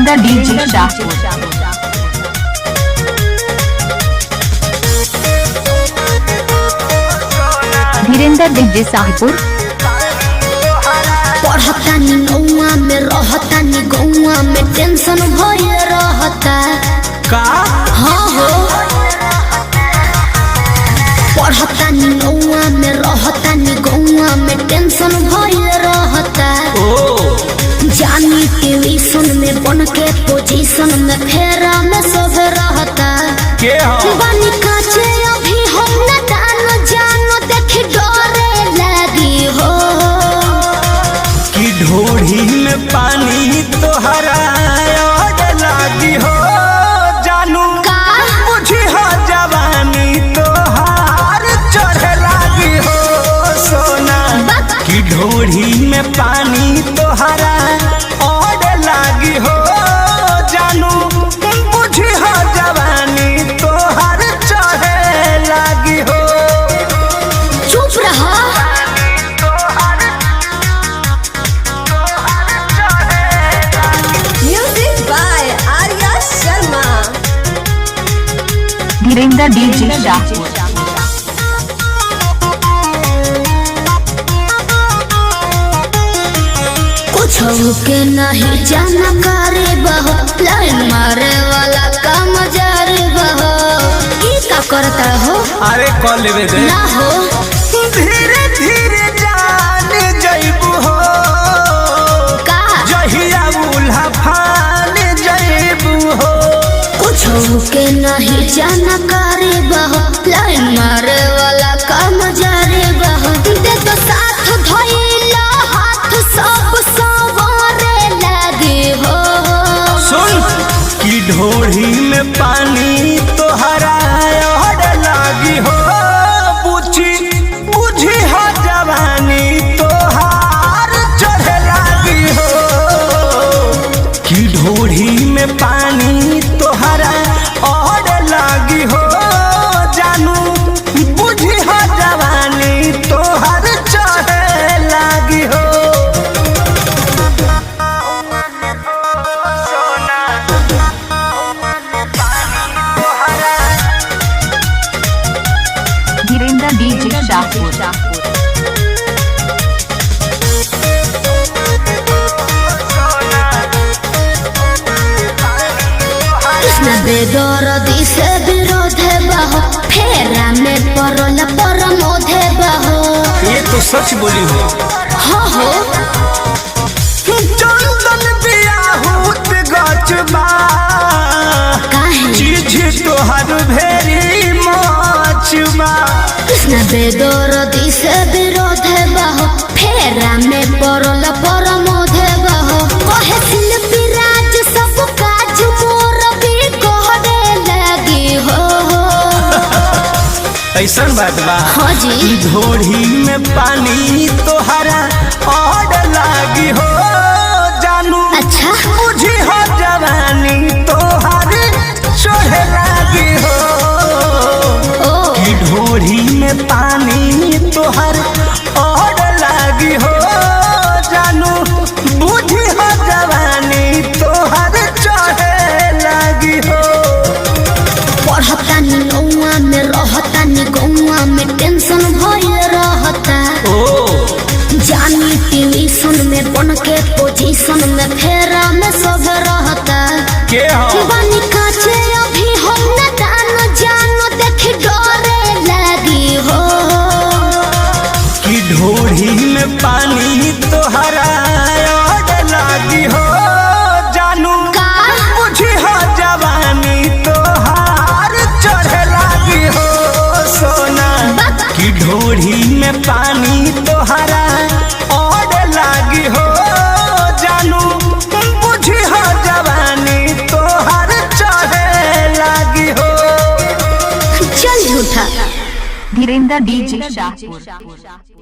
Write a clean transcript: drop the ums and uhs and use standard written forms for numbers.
Dhirendra DJ Shahpur. Dhirendra DJ Shahpur. पढ़तानी नौआ में रहतानी गौआ में टेंशन भइल रहता का हाँ हो पढ़तानी नौआ में रहतानी गौआ में टेंशन भइल रहता जानी ट्यूशन में बन के पोजीशन में फेरा में सब रहता के बानी काचे अभी हम न दान जानो देख डरे लगी हो कि ढोढ़ी में पानी तोहरा लागी हो जानू का मुझे हो जवानी तोहार चढ़े लागी हो सोना कि ढोढ़ी में पानी तोहरा और लागी हो जानू मुझे हो जवानी तोहार चढ़े लागी हो चुप रहा Music by Arya Sharma. Dhirendra DJ Shahpur. कुछ के नहीं जानकारी बहो लाइन मारे वाला काम जारी बहो की का करता हो अरे कॉल लेवे दे ना हो धीरे धीरे जान जइबू हो का जहिया उल्हा फान जइबू हो कुछ के नहीं जानकारी बहो लाइन मारे वाला काम जारी बहो दे तो साथ धइला हाथ सब सवारे लगे हो सुन कि ढोढ़ी में पानी तोहरा और लागी हो पूछी बुझी हो जवानी तोहार चढ़े लागी हो कि ढोढ़ी में पानी तोहरा और लागी हो जानू बुझी हो जवानी तोहार चढ़े लागी हो धीरेन्द्र डीजे शाहपुर। कृष्ण बेदरदी से विरोध बहो फेरा में परल परमोध बहो ये तो सच बोली हो हाँ हो चंदन बियाहूत गचबा काहे चीज तोहर भेरी मचबा कृष्ण बेदरदी से विरोध बहो फेरा में परल परमोध बहो कहे शिल्पी राज सब काज मोर भी कहरे लगी हो ऐसन बात बा हाँ जी ढोढ़ी में पानी तोहरा और लागी हो जानू अच्छा मुझे हो जवानी तोहर चढ़े लागी हो ओ कि ढोढ़ी में पानी तोहर और लागी हो जानू बुझी हो जवानी तोहर चढ़े लागी हो पढ़तानी नौआ में रहतानी गौआ में टेंशन भइल रहता जानी ट्यूशन में बन के पोजीशन में फेरा में सब रहता के बानी काचे अभी हम न दान जानो देख डरे लगी हो कि ढोढ़ी में पानी तोहरा और लागी हो जानू का मुझे हो जवानी तोहार चढ़े लागी हो सोना कि ढोढ़ी में पानी तोहरा और लागी हो जानू मुझे हो जवानी तोहार चढ़े लागी हो चल झूठा धीरेन्द्र डीजे शाहपुर।